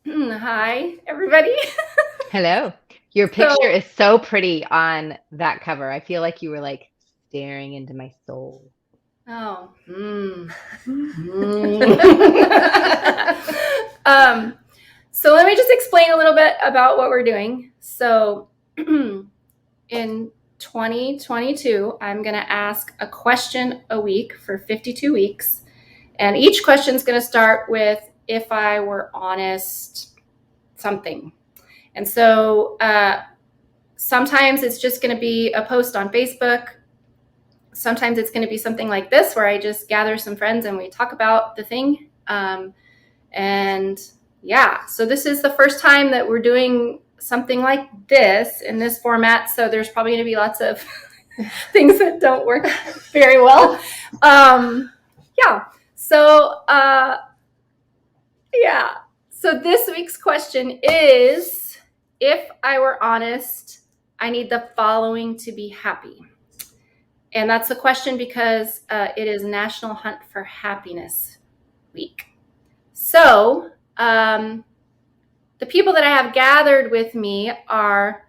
Hi, everybody. Hello. Your picture is so pretty on that cover. I feel like you were like staring into my soul. Oh. So let me just explain a little bit about what we're doing. So in 2022, I'm going to ask a question a week for 52 weeks. And each question is going to start with, if I were honest, something. And so sometimes it's just going to be a post on Facebook. Sometimes it's going to be something like this, where I just gather some friends and we talk about the thing. And yeah, so this is the first time that we're doing something like this in this format. So there's probably going to be lots of things that don't work very well. Yeah. So this week's question is, if I were honest, I need the following to be happy. And that's the question because it is National Hunt for Happiness Week. So the people that I have gathered with me are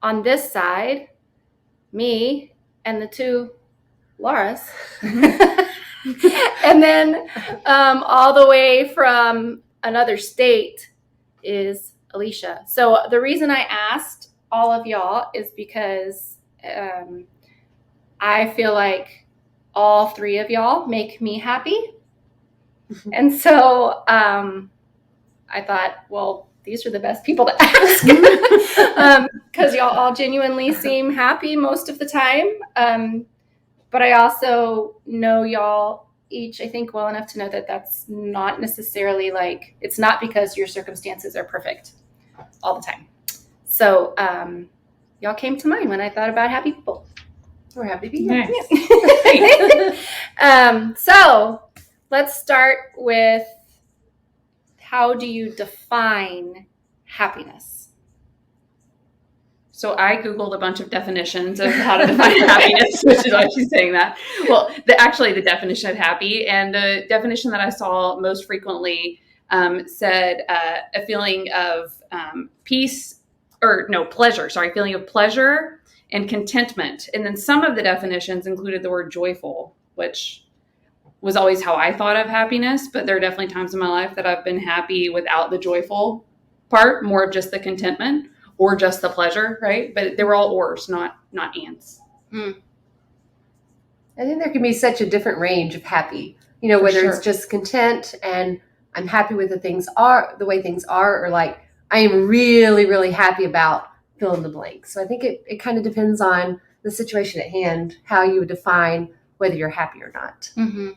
on this side, me and the two Lauras. And then all the way from another state is Alicia. So the reason I asked all of y'all is because I feel like all three of y'all make me happy. And so I thought, well, these are the best people to ask because y'all all genuinely seem happy most of the time. But I also know y'all each, I think, well enough to know that that's not necessarily like, it's not because your circumstances are perfect all the time. So y'all came to mind when I thought about happy people. We're happy to be here. Nice. So let's start with, how do you define happiness? So I Googled a bunch of definitions of how to define happiness, which is why she's saying that. Well, the definition of happy, and the definition that I saw most frequently said a feeling of feeling of pleasure and contentment. And then some of the definitions included the word joyful, which was always how I thought of happiness. But there are definitely times in my life that I've been happy without the joyful part, more of just the contentment or just the pleasure, right? But they were all ors, not ands. I think there can be such a different range of happy, whether it's just content and I'm happy with the way things are, or like I am really, really happy about fill in the blank. So I think it kind of depends on the situation at hand, how you would define whether you're happy or not. Mm-hmm.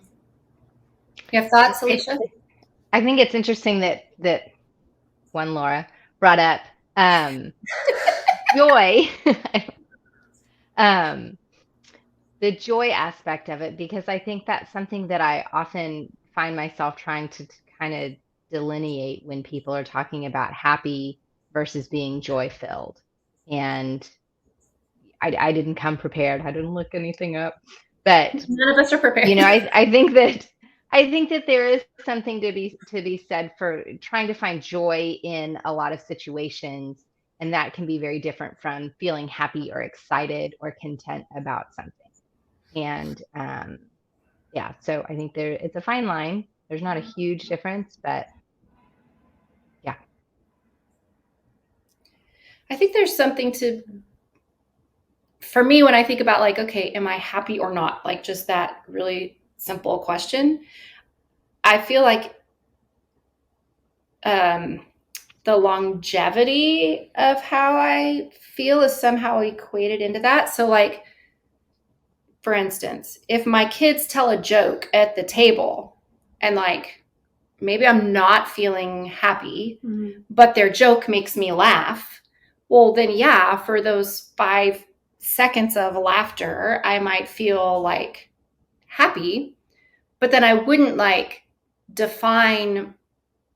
You have thoughts, Alicia? I think it's interesting that one Laura brought up joy, the joy aspect of it, because I think that's something that I often find myself trying to kind of delineate when people are talking about happy versus being joy filled. And I didn't come prepared. I didn't look anything up, but none of us are prepared. I think that there is something to be said for trying to find joy in a lot of situations, and that can be very different from feeling happy or excited or content about something. And so I think it's a fine line. There's not a huge difference, but yeah. I think there's something for me when I think about like, okay, am I happy or not? Like just that really simple question. I feel like the longevity of how I feel is somehow equated into that. So like, for instance, if my kids tell a joke at the table and like, maybe I'm not feeling happy, but their joke makes me laugh. Well, then yeah, for those 5 seconds of laughter, I might feel like happy, but then I wouldn't like define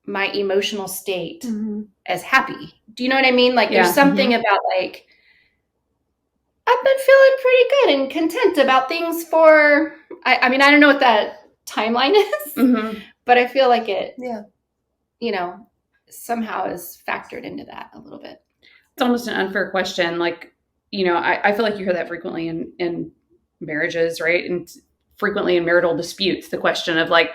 my emotional state as happy. Do you know what I mean? Like there's something about like, I've been feeling pretty good and content about things for, I mean, I don't know what that timeline is, but I feel like it, somehow is factored into that a little bit. It's almost an unfair question. Like, I feel like you hear that frequently in marriages, right? And frequently in marital disputes, the question of like,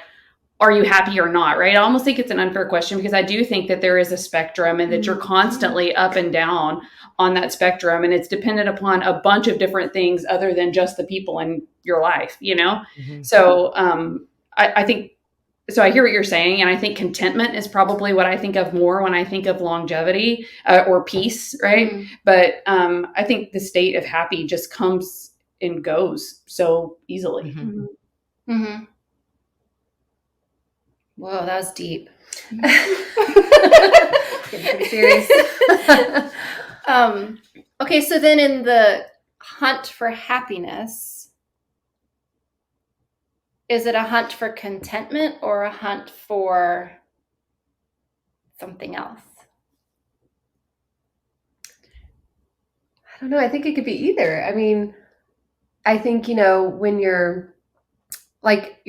are you happy or not, right? I almost think it's an unfair question because I do think that there is a spectrum and that you're constantly up and down on that spectrum. And it's dependent upon a bunch of different things other than just the people in your life, Mhm. So I think, so I hear what you're saying. And I think contentment is probably what I think of more when I think of longevity or peace, right? Mm. But I think the state of happy just comes and goes so easily. Mhm. Mm-hmm. Whoa, that was deep. Getting pretty serious. Okay, so then in the hunt for happiness, is it a hunt for contentment or a hunt for something else? I don't know. I think it could be either. I mean, I think, when you're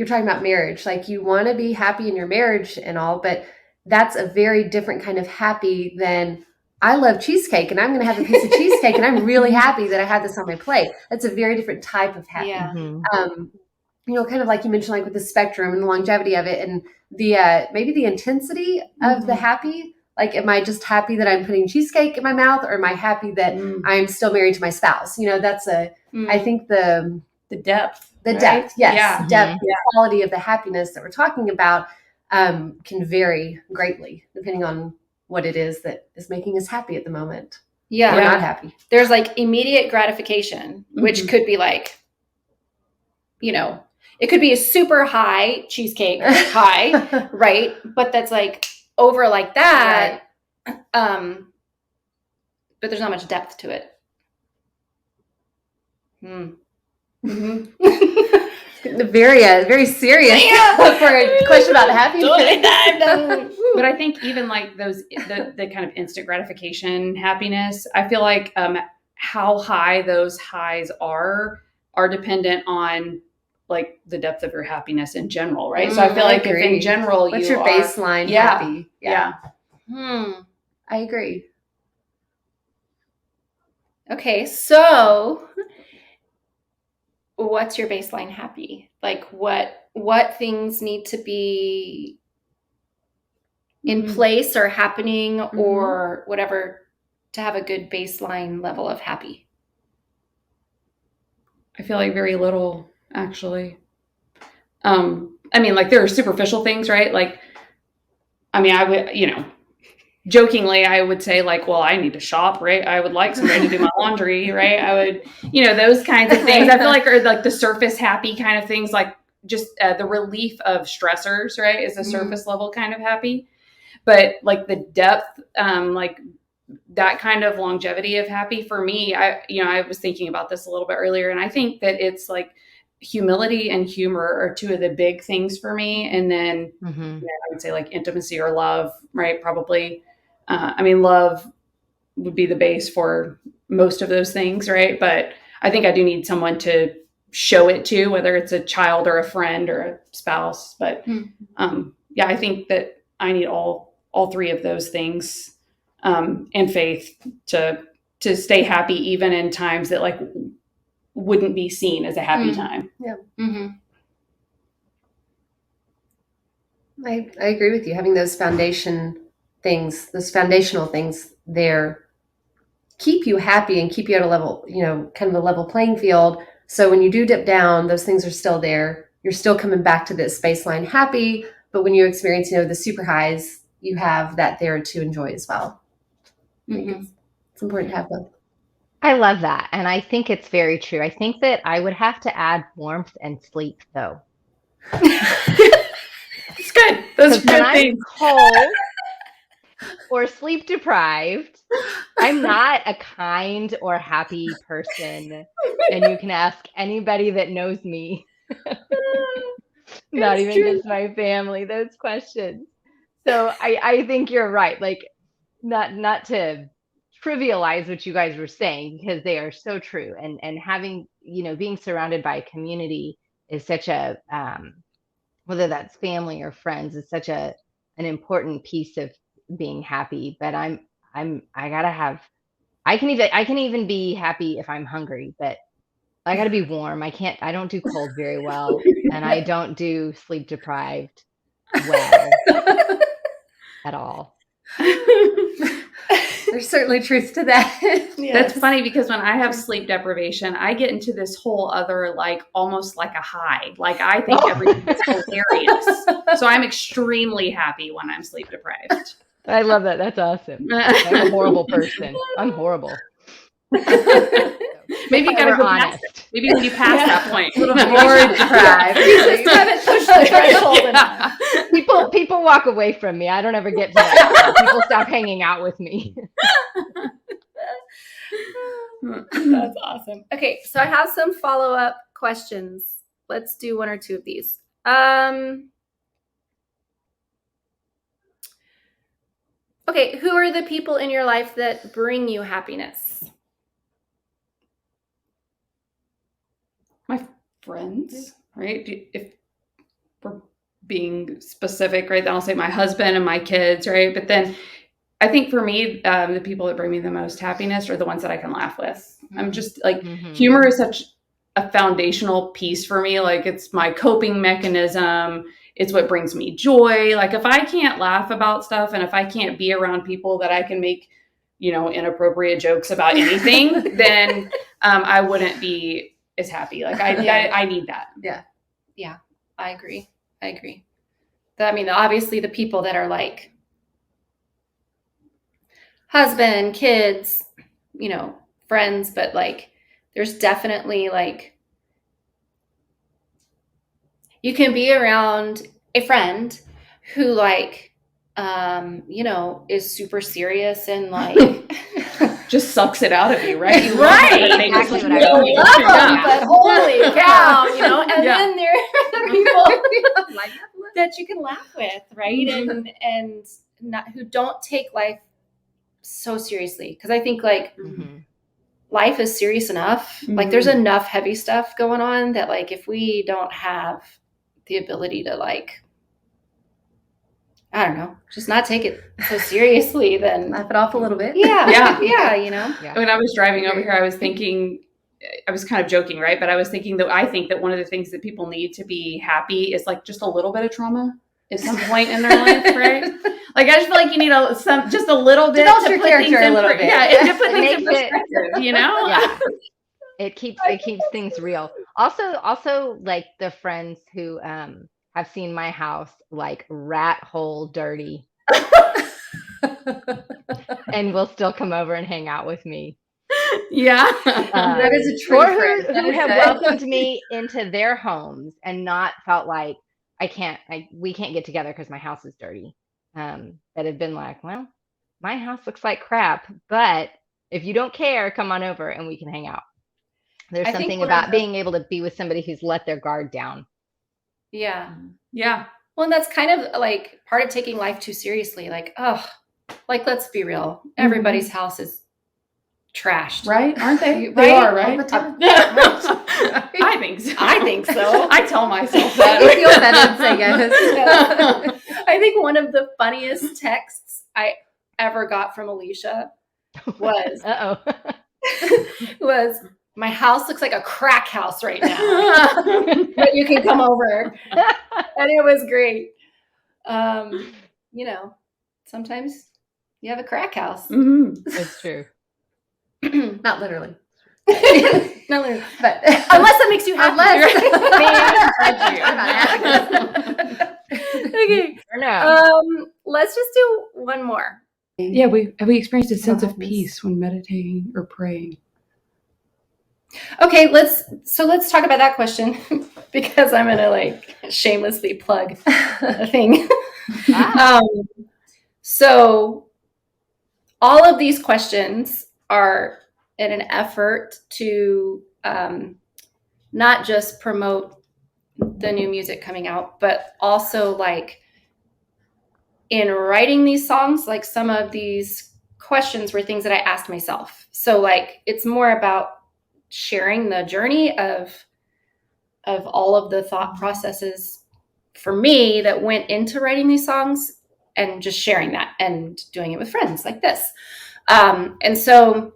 talking about marriage, like you want to be happy in your marriage and all, but that's a very different kind of happy than I love cheesecake and I'm going to have a piece of cheesecake and I'm really happy that I had this on my plate. That's a very different type of happy. Yeah. Mhm. Kind of like you mentioned, like with the spectrum and the longevity of it and the maybe the intensity of the Mhm. happy. Like, am I just happy that I'm putting cheesecake in my mouth, or am I happy that I'm still married to my spouse? That's I think the depth. the right? depth, yes, Yeah. depth, Mhm. the quality of the happiness that we're talking about can vary greatly depending on what it is that is making us happy at the moment Yeah. or not happy. There's like immediate gratification, which Mhm. could be like, it could be a super high cheesecake high, right? But that's like over like that. But there's not much depth to it. Mhm. Very serious Yeah. for a question about happiness. But I think even like the kind of instant gratification happiness, I feel like how high those highs are dependent on like the depth of your happiness in general, right? So I feel I like if agree. in general What's you your are baseline Yeah. happy? yeah. I agree. Okay, so what's your baseline happy? Like what things need to be in Mhm. place or happening or whatever to have a good baseline level of happy? I feel like very little, actually. I mean, like there are superficial things, right? Like, I mean, I would, jokingly, I would say like, well, I need to shop, right? I would like somebody to do my laundry, right? I would, those kinds of things. I feel like are like the surface happy kind of things, like just the relief of stressors, right? Is a surface level kind of happy, but like the depth, like that kind of longevity of happy for me, I was thinking about this a little bit earlier, and I think that it's like humility and humor are two of the big things for me. And then Mhm. I would say like intimacy or love, right? Probably. I mean, love would be the base for most of those things, right? But I think I do need someone to show it to, whether it's a child or a friend or a spouse. But yeah, I think that I need all three of those things and faith to stay happy, even in times that like wouldn't be seen as a happy time. Yeah. Mm-hmm. I agree with you. Having those foundational things there keep you happy and keep you at a level, kind of a level playing field. So when you do dip down, those things are still there. You're still coming back to this baseline happy, but when you experience, the super highs, you have that there to enjoy as well. I think it's important to have both. I love that. And I think it's very true. I think that I would have to add warmth and sleep, though. It's good. Those are Because when good I'm things. cold or sleep deprived, I'm not a kind or happy person. And you can ask anybody that knows me, not even just my family, those questions. So I think you're right. Like, not to trivialize what you guys were saying, because they are so true. And having, being surrounded by a community is such a whether that's family or friends, is such an important piece of being happy, but I gotta have, I can even be happy if I'm hungry, but I gotta be warm. I don't do cold very well, and I don't do sleep deprived well at all. There's certainly truth to that. That's funny because when I have sleep deprivation, I get into this whole other, like, almost like a high. Like, I think everything is hilarious. So I'm extremely happy when I'm sleep deprived. I love that. That's awesome. I'm a horrible person. I'm horrible. Maybe you gotta We're go past honest. it. Maybe when you pass that point. A little more deprived. You haven't pushed the threshold enough. People walk away from me. I don't ever get to that. People stop hanging out with me. That's awesome. Okay, so I have some follow-up questions. Let's do one or two of these. Okay, who are the people in your life that bring you happiness? My friends, right? If we're being specific, right, then I'll say my husband and my kids, right? But then I think for me, the people that bring me the most happiness are the ones that I can laugh with. I'm just like, humor is such a foundational piece for me. Like, it's my coping mechanism. It's what brings me joy. Like, if I can't laugh about stuff and if I can't be around people that I can make, inappropriate jokes about anything, then I wouldn't be as happy. Like, I need that. Yeah, I agree. Obviously the people that are like husband, kids, friends, but like there's definitely like you can be around a friend who like is super serious and like just sucks it out of you, right? You right. Exactly what I love mean. them, but holy cow, and then there are people that you can laugh with, right? And not who don't take life so seriously, because I think like life is serious enough. Like there's enough heavy stuff going on that like if we don't have the ability to like, I don't know, just not take it so seriously, then Laugh it off a little bit. Yeah. When I was driving over here, I was thinking, I was kind of joking, right? But I was thinking that I think that one of the things that people need to be happy is like just a little bit of trauma at some point in their life, right? Like I just feel like you need just a little bit Develop to your put character things a little bit. Yeah, to put things in makes it- perspective, Yeah. It keeps things real. Also like the friends who have seen my house like rat hole dirty and will still come over and hang out with me. Yeah. That is a true Or friend. who have welcomed me into their homes and not felt like we can't get together because my house is dirty. That have been like, well, my house looks like crap, but if you don't care, come on over and we can hang out. There's I think something one of about the- being able to be with somebody who's let their guard down. Yeah. Yeah. Well, and that's kind of like part of taking life too seriously. Like, like let's be real. Everybody's house is trashed. Right? Aren't they? Right? They are, All right? the time. I think so. I think so. I tell myself I that. feel better say yes. I think one of the funniest texts I ever got from Alicia was my house looks like a crack house right now. But you can come over. And it was great. Sometimes you have a crack house. It's true. Not literally. Not literally. But Unless that makes you happy. Okay. Or no. Let's just do one more. Yeah, have we experienced a sense of Happiness. peace when meditating or praying? Okay, let's talk about that question because I'm gonna like shamelessly plug a thing. So all of these questions are in an effort to not just promote the new music coming out, but also like in writing these songs, like some of these questions were things that I asked myself. So like it's more about sharing the journey of all of the thought processes for me that went into writing these songs and just sharing that and doing it with friends like this. And so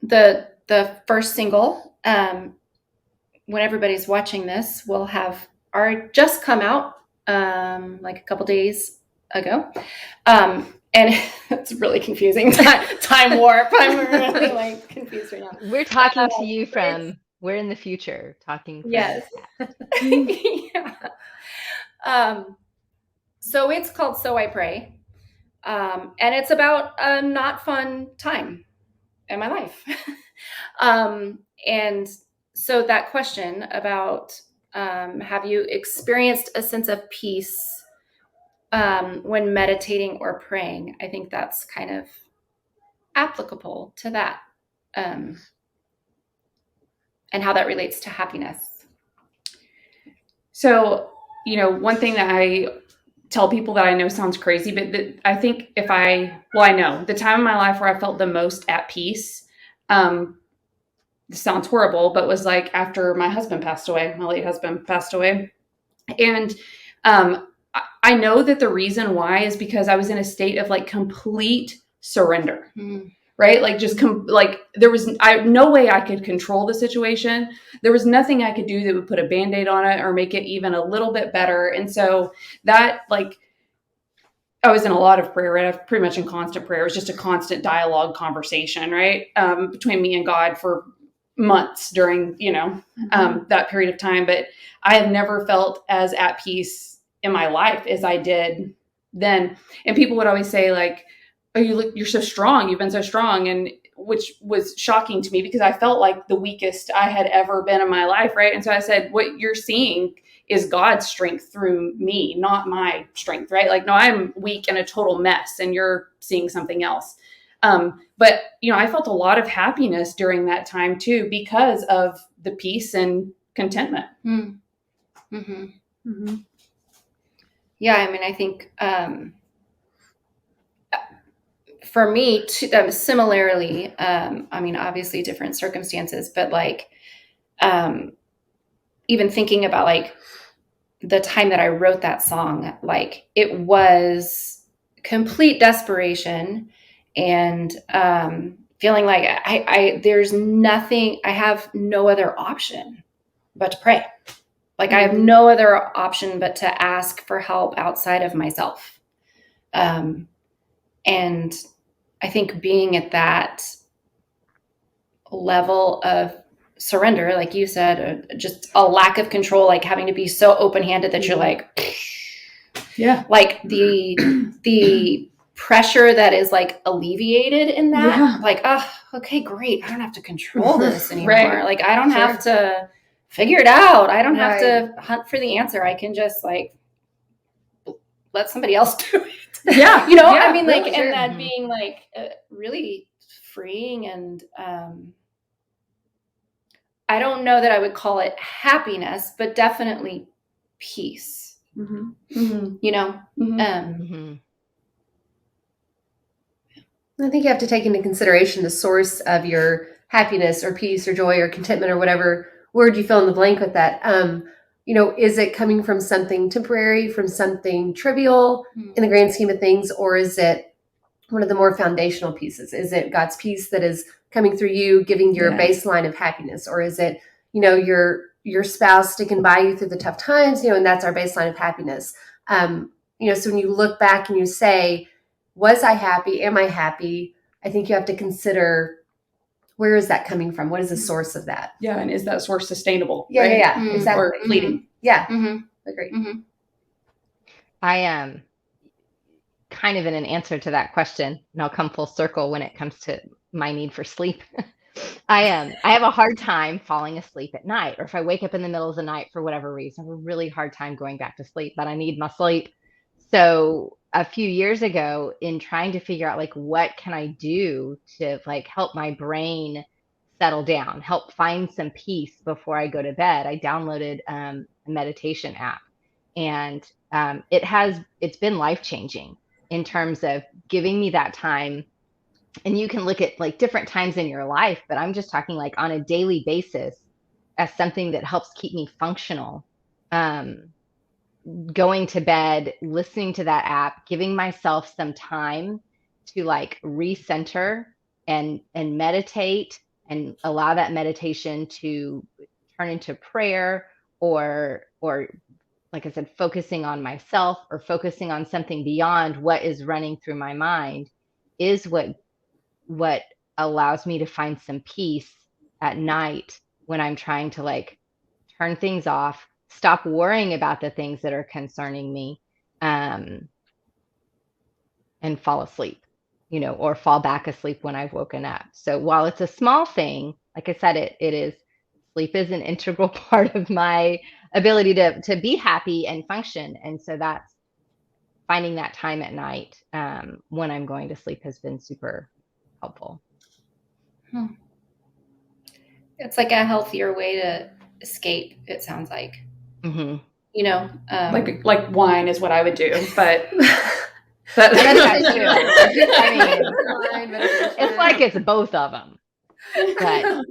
the first single, when everybody's watching this, will have just come out like a couple days ago. And it's really confusing. Time warp. I'm really like confused right now. We're talking to you from, we're in the future talking. Yes. Yeah. So it's called So I Pray. And it's about a not fun time in my life. And so that question about have you experienced a sense of peace when meditating or praying? I think that's kind of applicable to that, and how that relates to happiness. So, one thing that I tell people that I know sounds crazy, but I think I know the time in my life where I felt the most at peace, this sounds horrible, but was like after my husband passed away, my late husband passed away. And I know that the reason why is because I was in a state of like complete surrender. Right? Like just there was no way I could control the situation. There was nothing I could do that would put a Band-Aid on it or make it even a little bit better. And so that I was in a lot of prayer, right? I was pretty much in constant prayer. It was just a constant dialogue conversation, right? Between me and God for months during, that period of time. But I have never felt as at peace in my life as I did then. And people would always say like, oh, you're so strong. You've been so strong. And which was shocking to me because I felt like the weakest I had ever been in my life. Right. And so I said, what you're seeing is God's strength through me, not my strength. Right. Like, no, I'm weak and a total mess and you're seeing something else. But I felt a lot of happiness during that time too, because of the peace and contentment. Mm-hmm. Mm-hmm. Yeah. I mean, I think, for me, similarly, I mean, obviously different circumstances, but like, even thinking about like the time that I wrote that song, like it was complete desperation and feeling like there's nothing, I have no other option but to pray. Like I have no other option but to ask for help outside of myself. And I think being at that level of surrender, like you said, just a lack of control, like having to be so open-handed that you're like, yeah, like the pressure that is like alleviated in that, like, oh, okay, great. I don't have to control this anymore. Right. Like I don't have to figure it out. I don't have to hunt for the answer. I can just like let somebody else do it. Yeah. I mean, like, really, and that being like really freeing. And I don't know that I would call it happiness, but definitely peace. Mm-hmm. Mm-hmm. I think you have to take into consideration the source of your happiness or peace or joy or contentment or whatever word you fill in the blank with that. Is it coming from something temporary, from something trivial in the grand scheme of things, or is it one of the more foundational pieces? Is it God's peace that is coming through you, giving your baseline of happiness, or is it, your spouse sticking by you through the tough times, and that's our baseline of happiness. So when you look back and you say, was I happy? Am I happy? I think you have to consider, where is that coming from? What is the source of that? Yeah. And is that source sustainable? Yeah. Right? Yeah. Exactly. Or fleeting. Yeah. Agreed. I am kind of in an answer to that question, and I'll come full circle when it comes to my need for sleep. I have a hard time falling asleep at night, or if I wake up in the middle of the night for whatever reason, I have a really hard time going back to sleep, but I need my sleep. So a few years ago, in trying to figure out like what can I do to like help my brain settle down, help find some peace before I go to bed, I downloaded a meditation app, and it's been life-changing in terms of giving me that time. And you can look at like different times in your life, but I'm just talking like on a daily basis as something that helps keep me functional. going to bed, listening to that app, giving myself some time to like recenter and meditate and allow that meditation to turn into prayer, or like I said, focusing on myself or focusing on something beyond what is running through my mind, is what allows me to find some peace at night when I'm trying to like turn things off, stop worrying about the things that are concerning me, and fall asleep, or fall back asleep when I've woken up. So while it's a small thing, like I said, it is, sleep is an integral part of my ability to be happy and function. And so that's finding that time at night, when I'm going to sleep, has been super helpful. It's like a healthier way to escape, it sounds like. Mm-hmm. Like wine is what I would do, but That too. I mean, it's like it's both of them. But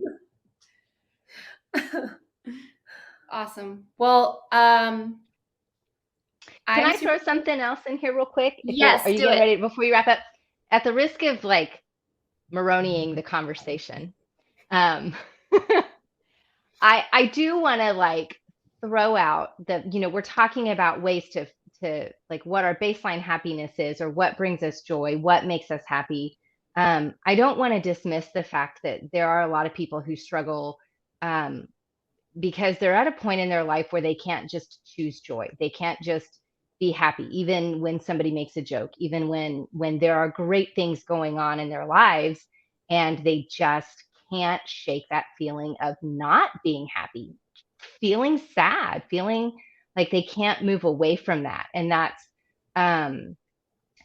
awesome. Well, can I throw something else in here real quick? Yes, are you getting ready before you wrap up? At the risk of like Maroneying the conversation, I do want to like throw out that, we're talking about ways to like what our baseline happiness is, or what brings us joy, what makes us happy. I don't want to dismiss the fact that there are a lot of people who struggle, because they're at a point in their life where they can't just choose joy. They can't just be happy, even when somebody makes a joke, even when there are great things going on in their lives, and they just can't shake that feeling of not being happy, feeling sad, feeling like they can't move away from that. And that's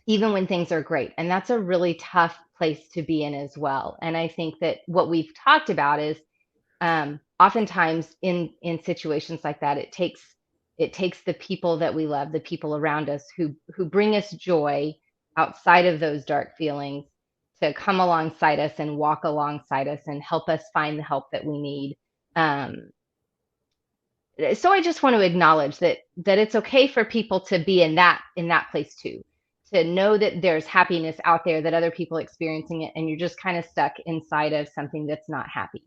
even when things are great. And that's a really tough place to be in as well. And I think that what we've talked about is, oftentimes in situations like that, it takes the people that we love, the people around us who bring us joy outside of those dark feelings, to come alongside us and walk alongside us and help us find the help that we need. So I just want to acknowledge that it's okay for people to be in that place too, to know that there's happiness out there, that other people are experiencing it, and you're just kind of stuck inside of something that's not happy,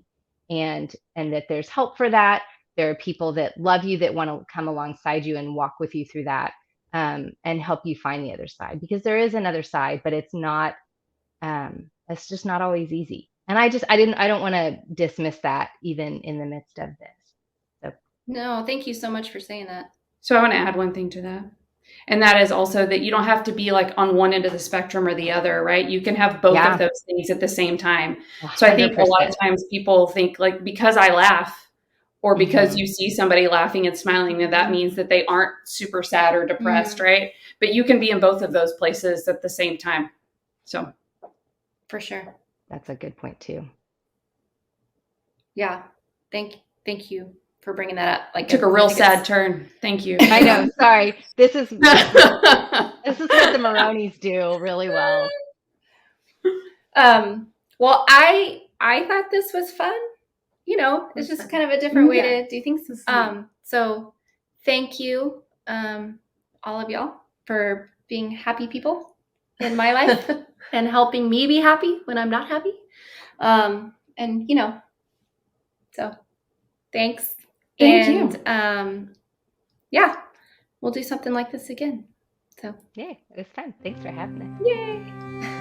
and that there's help for that. There are people that love you, that want to come alongside you and walk with you through that, and help you find the other side, because there is another side, but it's not, it's just not always easy. And I don't want to dismiss that even in the midst of this. So. No, thank you so much for saying that. So I want to add one thing to that. And that is also that you don't have to be like on one end of the spectrum or the other, right? You can have both of those things at the same time. 100%. So I think a lot of times people think like, because I laugh, or because you see somebody laughing and smiling, that means that they aren't super sad or depressed, right? But you can be in both of those places at the same time. So for sure. That's a good point too. Yeah. Thank you for bringing that up. Like, took a real sad turn. Thank you. I know. Sorry. This is what the Maroneys do really well. Well, I thought this was fun. It's just kind of a different way to do things. So thank you, all of y'all, for being happy people in my life and helping me be happy when I'm not happy. So thanks. Thank you. Yeah, we'll do something like this again. So yeah, it was fun. Thanks for having us. Yay.